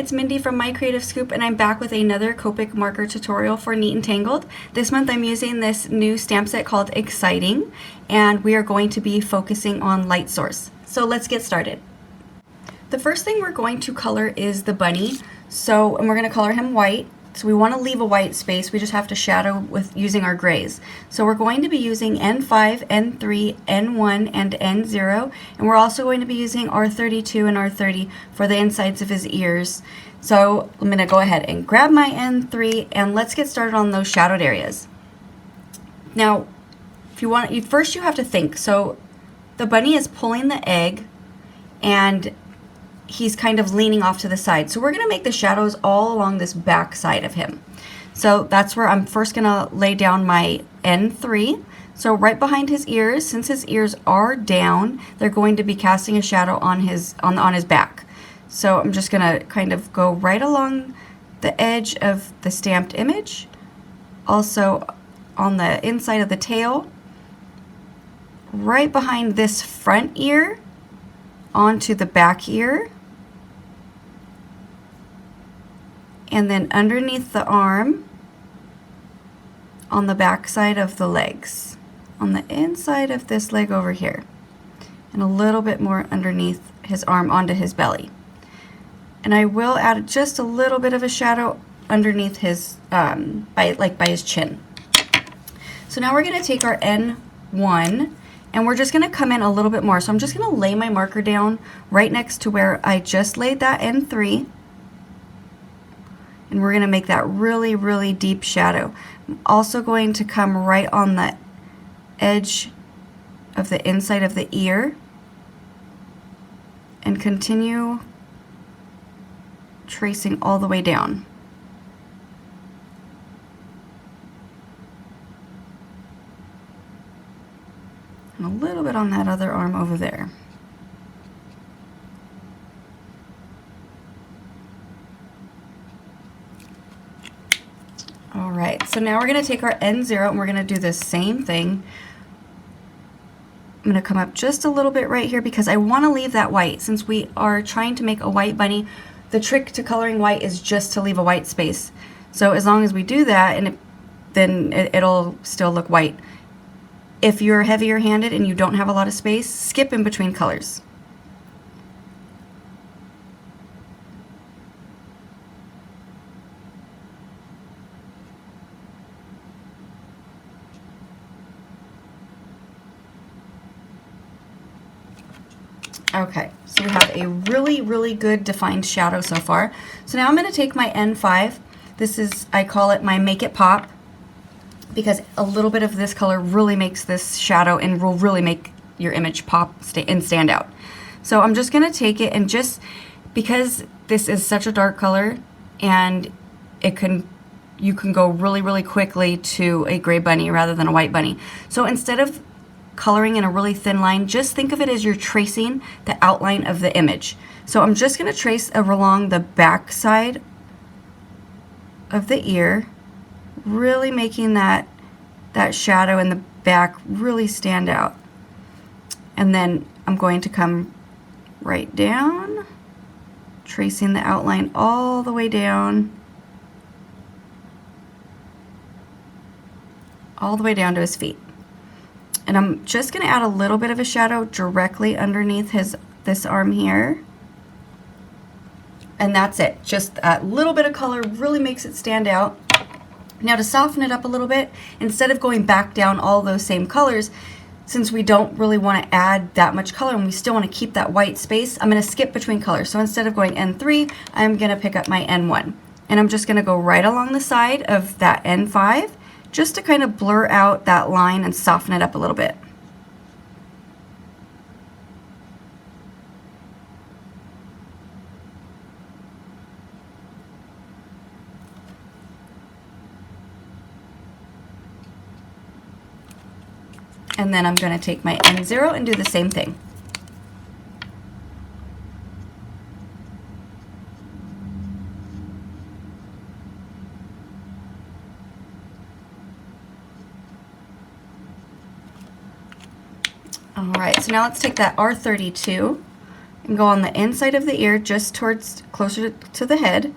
it's Mindy from My Creative Scoop, and I'm back with another Copic Marker tutorial for Neat and Tangled. This month I'm using this new stamp set called Eggcited, and we are going to be focusing on light source. So let's get started. The first thing we're going to color is the bunny. And we're going to color him white. So we want to leave a white space. We just have to shadow with using our grays. So we're going to be using N5, N3, N1, and N0. And we're also going to be using R32 and R30 for the insides of his ears. So I'm going to go ahead and grab my N3 and let's get started on those shadowed areas. Now, if you want, first you have to think. So the bunny is pulling the egg and he's kind of leaning off to the side. So we're going to make the shadows all along this back side of him. So that's where I'm first going to lay down my N3. So right behind his ears, since his ears are down, they're going to be casting a shadow on his back. So I'm just going to kind of go right along the edge of the stamped image, also on the inside of the tail, right behind this front ear, onto the back ear, and then underneath the arm, on the back side of the legs, on the inside of this leg over here, and a little bit more underneath his arm onto his belly. And I will add just a little bit of a shadow underneath his, by his chin. So now we're going to take our N1 and we're just going to come in a little bit more. So I'm just going to lay my marker down right next to where I just laid that N3. And we're going to make that really, really deep shadow. I'm also going to come right on the edge of the inside of the ear and continue tracing all the way down. And a little bit on that other arm over there. Alright, so now we're going to take our N0 and we're going to do the same thing. I'm going to come up just a little bit right here because I want to leave that white. Since we are trying to make a white bunny, the trick to coloring white is just to leave a white space. So as long as we do that, then it'll still look white. If you're heavier handed and you don't have a lot of space, skip in between colors. Okay, so we have a really, really good defined shadow so far. So now I'm going to take my N5. This is, I call it my Make It Pop, because a little bit of this color really makes this shadow and will really make your image pop and stand out. So I'm just going to take it and just, because this is such a dark color and you can go really, really quickly to a gray bunny rather than a white bunny. So instead of coloring in a really thin line, just think of it as you're tracing the outline of the image. So I'm just going to trace along the back side of the ear, really making that shadow in the back really stand out. And then I'm going to come right down, tracing the outline all the way down, to his feet. And I'm just going to add a little bit of a shadow directly underneath this arm here. And that's it. Just a little bit of color really makes it stand out. Now to soften it up a little bit, instead of going back down all those same colors, since we don't really want to add that much color and we still want to keep that white space, I'm going to skip between colors. So instead of going N3, I'm going to pick up my N1. And I'm just going to go right along the side of that N5, just to kind of blur out that line and soften it up a little bit. And then I'm going to take my N0 and do the same thing. Alright, so now let's take that R32 and go on the inside of the ear just towards closer to the head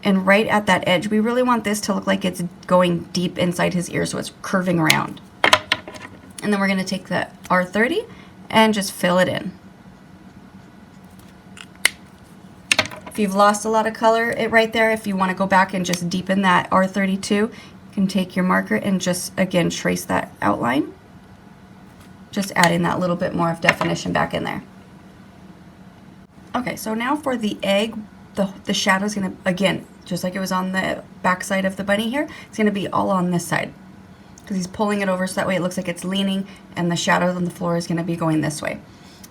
and right at that edge. We really want this to look like it's going deep inside his ear, so it's curving around. And then we're going to take the R30 and just fill it in. If you've lost a lot of color right there, if you want to go back and just deepen that R32, you can take your marker and just again trace that outline, just adding that little bit more of definition back in there. Okay, so now for the egg, the shadow is going to, again, just like it was on the back side of the bunny here, it's going to be all on this side because he's pulling it over so that way it looks like it's leaning and the shadow on the floor is going to be going this way.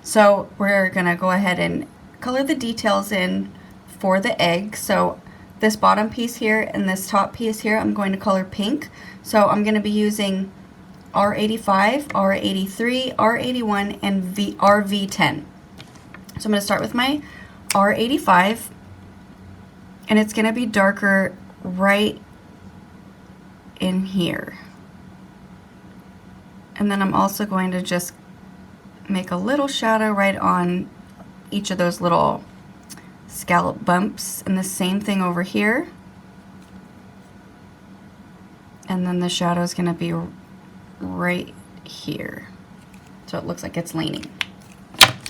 So we're going to go ahead and color the details in for the egg. So this bottom piece here and this top piece here, I'm going to color pink. So I'm going to be using R85, R83, R81, and RV10. So I'm going to start with my R85, and it's going to be darker right in here. And then I'm also going to just make a little shadow right on each of those little scallop bumps, and the same thing over here. And then the shadow is going to be right here, so it looks like it's leaning.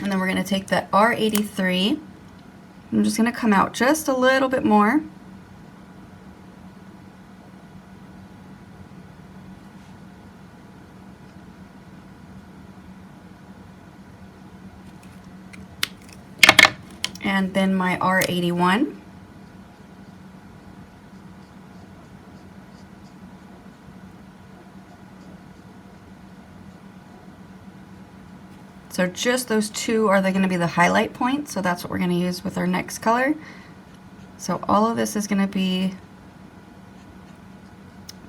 And then we're going to take the R83. I'm just going to come out just a little bit more. And then my R81. So just those two are going to be the highlight points, so that's what we're going to use with our next color. So all of this is going to be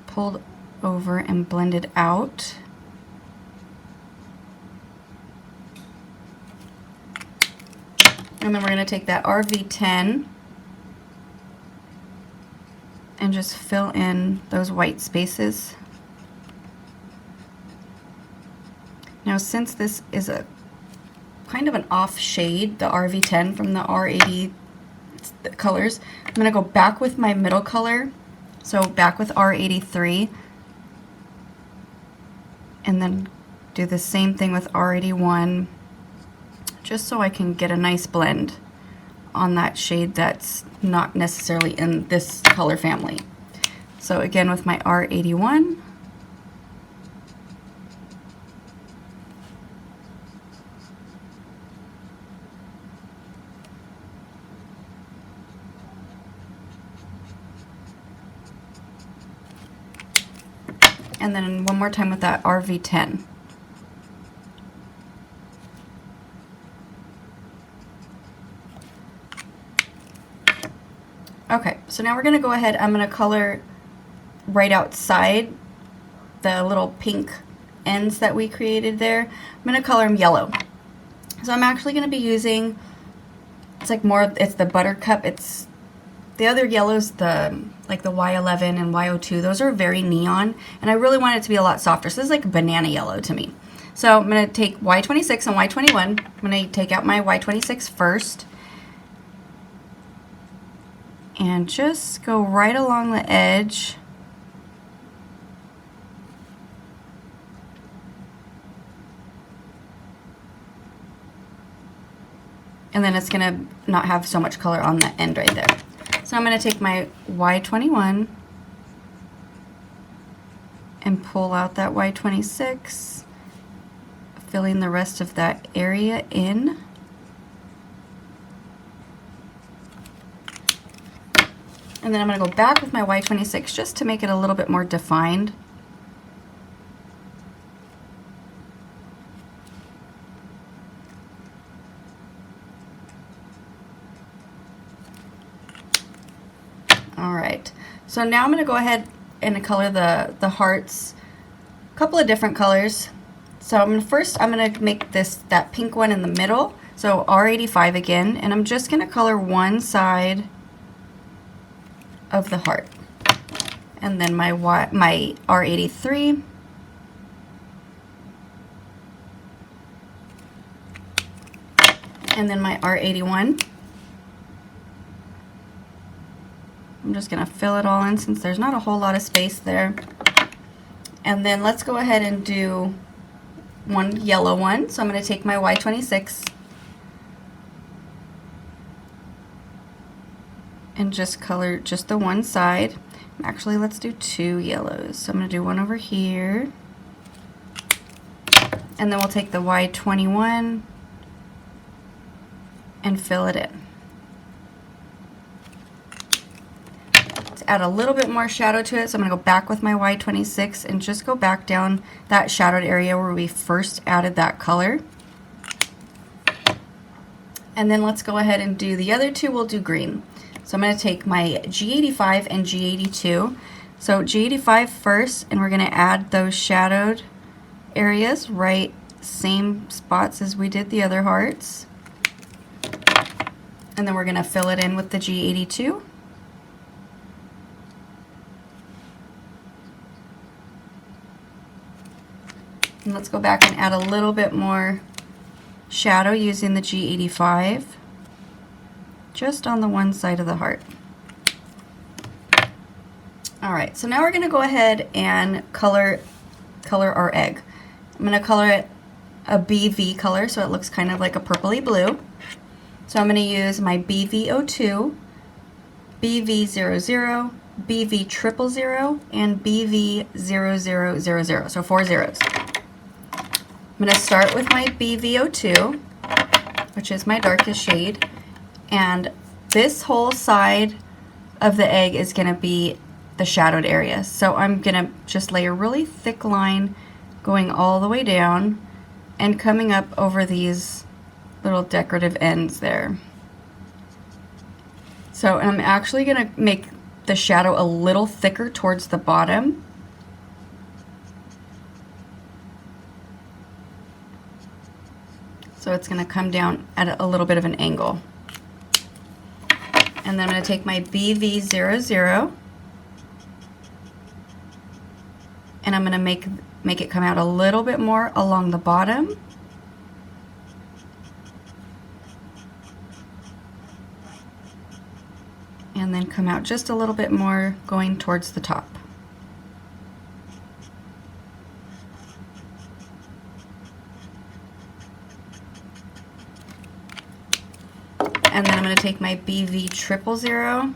pulled over and blended out. And then we're going to take that RV10 and just fill in those white spaces. Now, since this is a kind of an off shade, the RV10 from the R80 colors, I'm going to go back with my middle color, so back with R83, and then do the same thing with R81, just so I can get a nice blend on that shade that's not necessarily in this color family. So again with my R81, and then one more time with that RV10. Okay, so now we're going to go ahead, I'm going to color right outside the little pink ends that we created there. I'm going to color them yellow. So I'm actually going to be using, it's like more, it's the Buttercup, it's the other yellows, like the Y11 and Y02, those are very neon, and I really want it to be a lot softer. So this is like banana yellow to me. So I'm going to take Y26 and Y21. I'm going to take out my Y26 first and just go right along the edge. And then it's going to not have so much color on the end right there. So I'm going to take my Y21 and pull out that Y26, filling the rest of that area in. And then I'm going to go back with my Y26 just to make it a little bit more defined. Alright, so now I'm going to go ahead and color the hearts, a couple of different colors. So I'm going to make that pink one in the middle, so R85 again, and I'm just going to color one side of the heart. And then my R83. And then my R81. I'm just going to fill it all in since there's not a whole lot of space there. And then let's go ahead and do one yellow one. So I'm going to take my Y26 and just color just the one side. Actually, let's do two yellows. So I'm going to do one over here. And then we'll take the Y21 and fill it in. To add a little bit more shadow to it, so I'm going to go back with my Y26 and just go back down that shadowed area where we first added that color. And then let's go ahead and do the other two. We'll do green. So I'm going to take my G85 and G82. So G85 first, and we're going to add those shadowed areas right same spots as we did the other hearts. And then we're going to fill it in with the G82. And let's go back and add a little bit more shadow using the G85 just on the one side of the heart. Alright, so now we're going to go ahead and color our egg. I'm going to color it a BV color so it looks kind of like a purpley blue. So I'm going to use my BV02, BV00, BV000, and BV0000, so 4 zeros. I'm going to start with my BV02, which is my darkest shade, and this whole side of the egg is going to be the shadowed area. So I'm going to just lay a really thick line going all the way down and coming up over these little decorative ends there. So I'm actually going to make the shadow a little thicker towards the bottom. So it's going to come down at a little bit of an angle. And then I'm going to take my BV00 and I'm going to make it come out a little bit more along the bottom. And then come out just a little bit more going towards the top. And then I'm going to take my BV000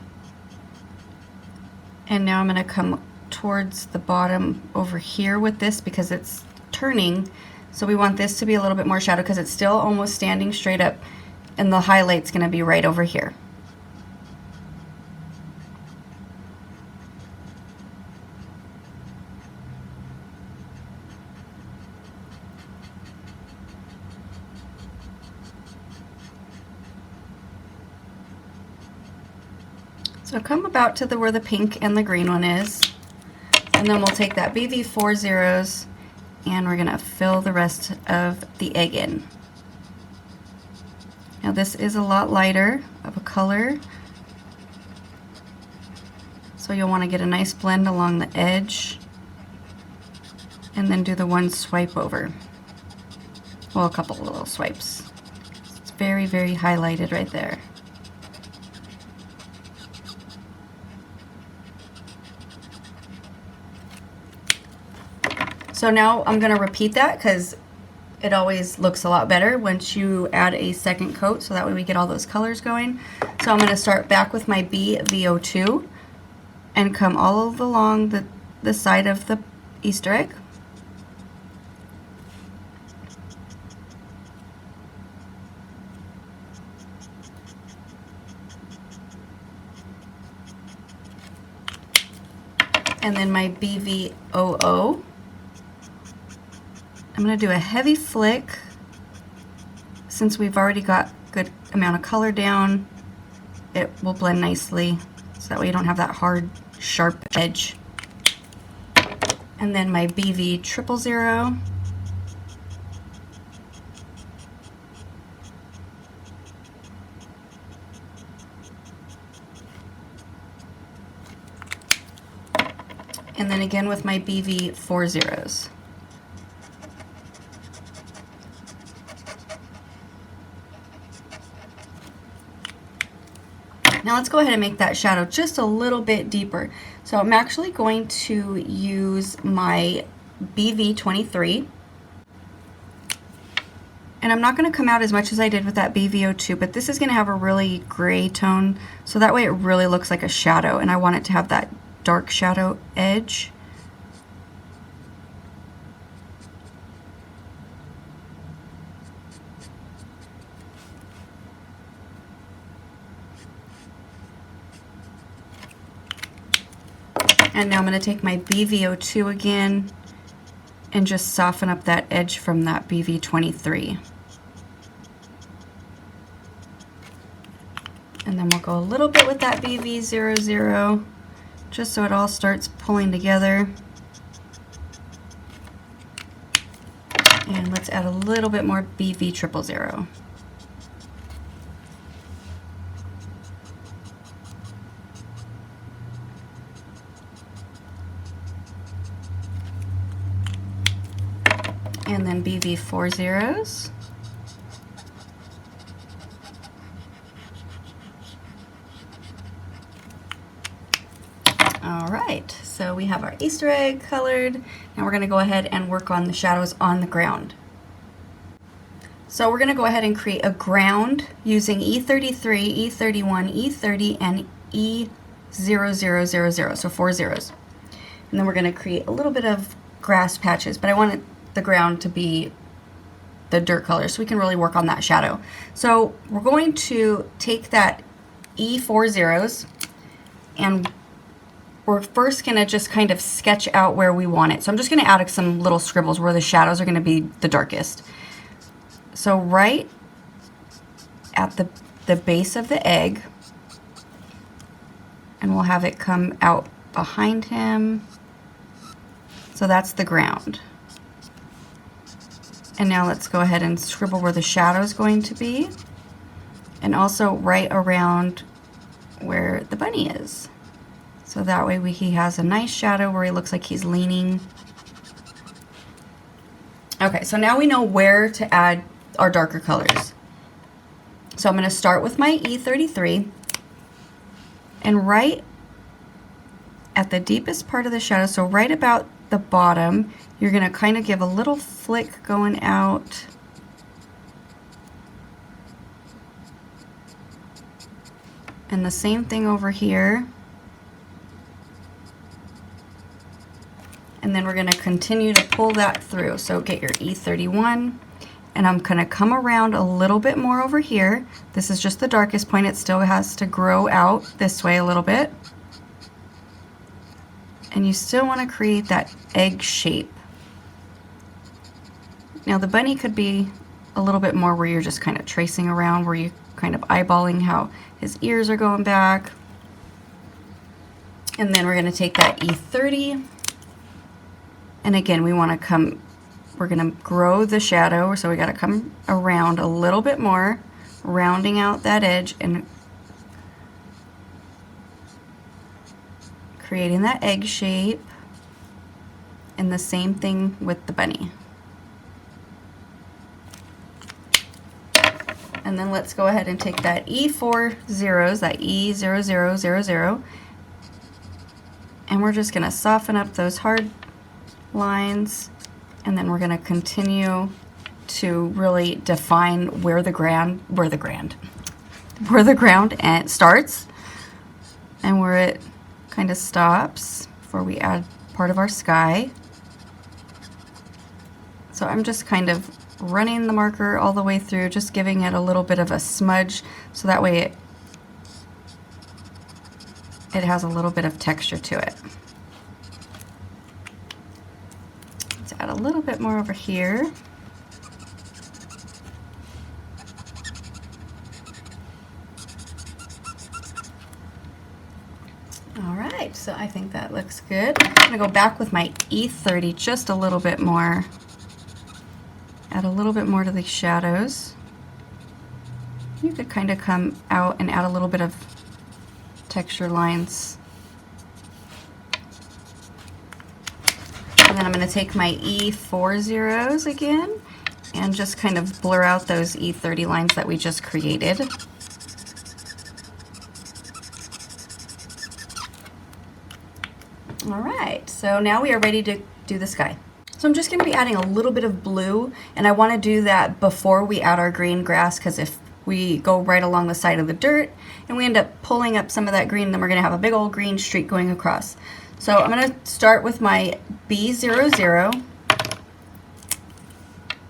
and now I'm going to come towards the bottom over here with this because it's turning. So we want this to be a little bit more shadow because it's still almost standing straight up and the highlight's going to be right over here. So come about to where the pink and the green one is, and then we'll take that BV4 zeros and we're going to fill the rest of the egg in. Now this is a lot lighter of a color, so you'll want to get a nice blend along the edge and then do the one swipe over. Well, a couple of little swipes. It's very, very highlighted right there. So now I'm going to repeat that because it always looks a lot better once you add a second coat, so that way we get all those colors going. So I'm going to start back with my BV02 and come all along the side of the Easter egg. And then my BV00. I'm going to do a heavy flick since we've already got a good amount of color down. It will blend nicely so that way you don't have that hard, sharp edge. And then my BV000. And then again with my BV4 zeros. Now let's go ahead and make that shadow just a little bit deeper. So I'm actually going to use my BV23. And I'm not going to come out as much as I did with that BV02, but this is going to have a really gray tone, so that way it really looks like a shadow, and I want it to have that dark shadow edge. And now I'm going to take my BV02 again and just soften up that edge from that BV23. And then we'll go a little bit with that BV00, just so it all starts pulling together. And let's add a little bit more BV000. And then BV40s. All right, so we have our Easter egg colored. Now we're going to go ahead and work on the shadows on the ground. So we're going to go ahead and create a ground using E33, E31, E30, and E0000, so 4 zeros. And then we're going to create a little bit of grass patches, but I want the ground to be the dirt color so we can really work on that shadow. So we're going to take that E40s and we're first going to just kind of sketch out where we want it. So I'm just going to add some little scribbles where the shadows are going to be the darkest. So right at the base of the egg, and we'll have it come out behind him. So that's the ground. And now let's go ahead and scribble where the shadow is going to be, and also right around where the bunny is. So that way he has a nice shadow where he looks like he's leaning. Okay, so now we know where to add our darker colors. So I'm going to start with my E33, and right at the deepest part of the shadow, so right about the bottom, you're going to kind of give a little flick going out. And the same thing over here. And then we're going to continue to pull that through. So get your E31, and I'm going to come around a little bit more over here. This is just the darkest point. It still has to grow out this way a little bit. And you still want to create that egg shape. Now the bunny could be a little bit more where you're just kind of tracing around, where you're kind of eyeballing how his ears are going back. And then we're going to take that E30, and again we want to we're going to grow the shadow, so we got to come around a little bit more, rounding out that edge and creating that egg shape. And the same thing with the bunny. And then let's go ahead and take that E40s, that E0000, and we're just going to soften up those hard lines, and then we're going to continue to really define where the ground starts and where it kind of stops before we add part of our sky. So I'm just kind of running the marker all the way through, just giving it a little bit of a smudge, so that way it has a little bit of texture to it. Let's add a little bit more over here. All right, so I think that looks good. I'm going to go back with my E30 just a little bit more. Add a little bit more to the shadows. You could kind of come out and add a little bit of texture lines. And then I'm going to take my E40s again and just kind of blur out those E30 lines that we just created. So now we are ready to do the sky. So I'm just going to be adding a little bit of blue, and I want to do that before we add our green grass, because if we go right along the side of the dirt and we end up pulling up some of that green, then we're going to have a big old green streak going across. So I'm going to start with my B00,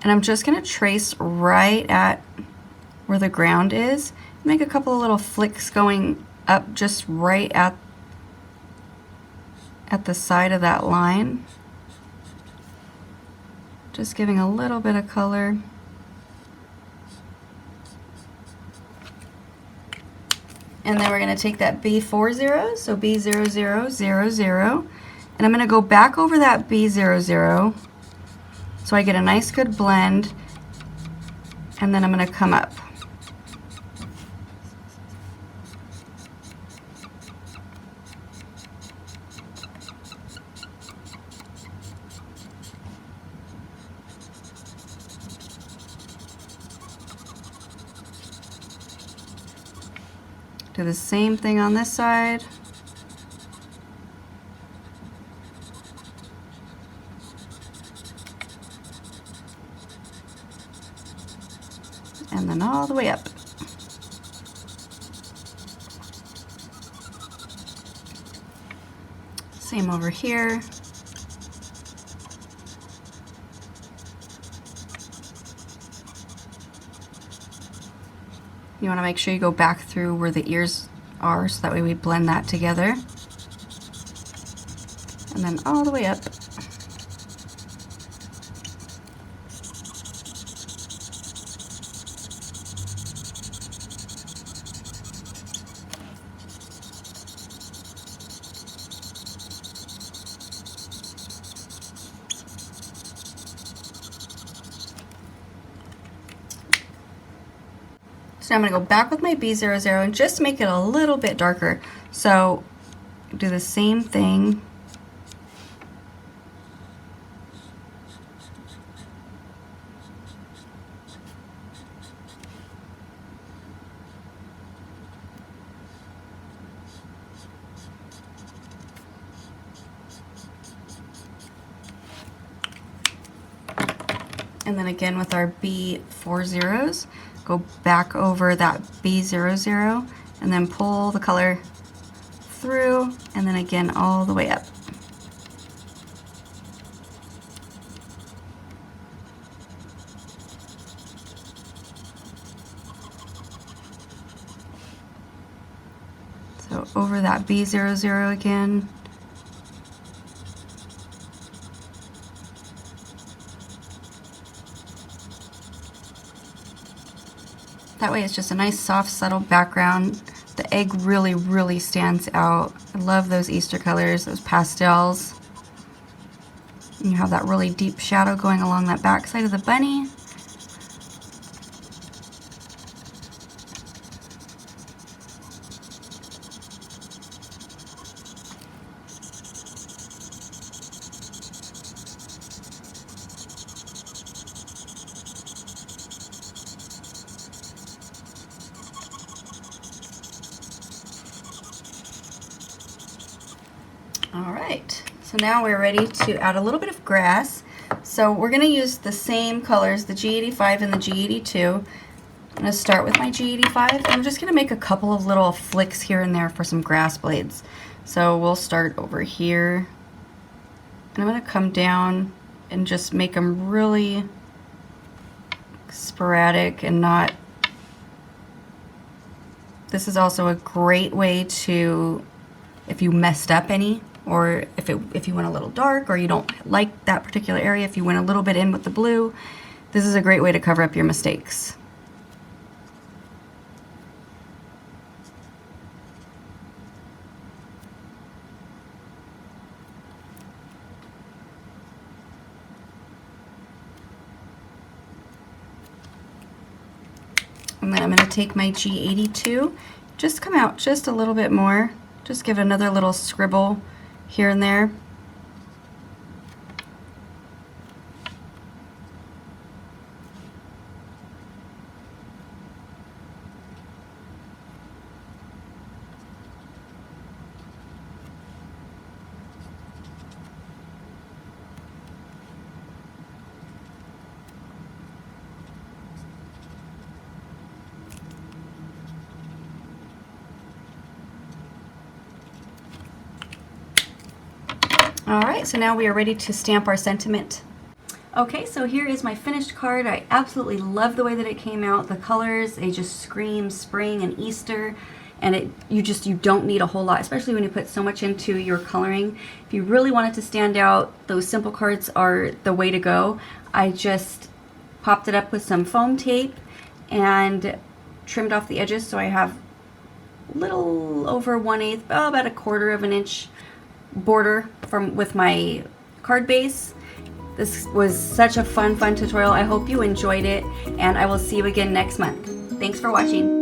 and I'm just going to trace right at where the ground is. Make a couple of little flicks going up just right at the side of that line. Just giving a little bit of color. And then we're going to take that B40, so B0000, and I'm going to go back over that B00 so I get a nice good blend, and then I'm going to come up. Do the same thing on this side. And then all the way up. Same over here. You want to make sure you go back through where the ears are, so that way we blend that together. And then all the way up. So I'm going to go back with my B00 and just make it a little bit darker. So do the same thing. And then again with our B40s. Go back over that B00 and then pull the color through, and then again all the way up. So over that B00 again. That way it's just a nice soft subtle background. The egg really, really stands out. I love those Easter colors, those pastels. And you have that really deep shadow going along that back side of the bunny. All right, so now we're ready to add a little bit of grass. So we're going to use the same colors, the G85 and the G82. I'm going to start with my G85, and I'm just going to make a couple of little flicks here and there for some grass blades. So we'll start over here, and I'm going to come down and just make them really sporadic and not. This is also a great way to, if you messed up any, or if you went a little dark, or you don't like that particular area, if you went a little bit in with the blue, this is a great way to cover up your mistakes. And then I'm going to take my G82, just come out just a little bit more, just give another little scribble here and there. All right, so now we are ready to stamp our sentiment. Okay, so here is my finished card. I absolutely love the way that it came out. The colors, they just scream spring and Easter, and you don't need a whole lot, especially when you put so much into your coloring. If you really want it to stand out, those simple cards are the way to go. I just popped it up with some foam tape and trimmed off the edges, so I have a little over 1/8, about 1/4 of an inch border with my card base. This was such a fun tutorial. I hope you enjoyed it, and I will see you again next month. Thanks for watching.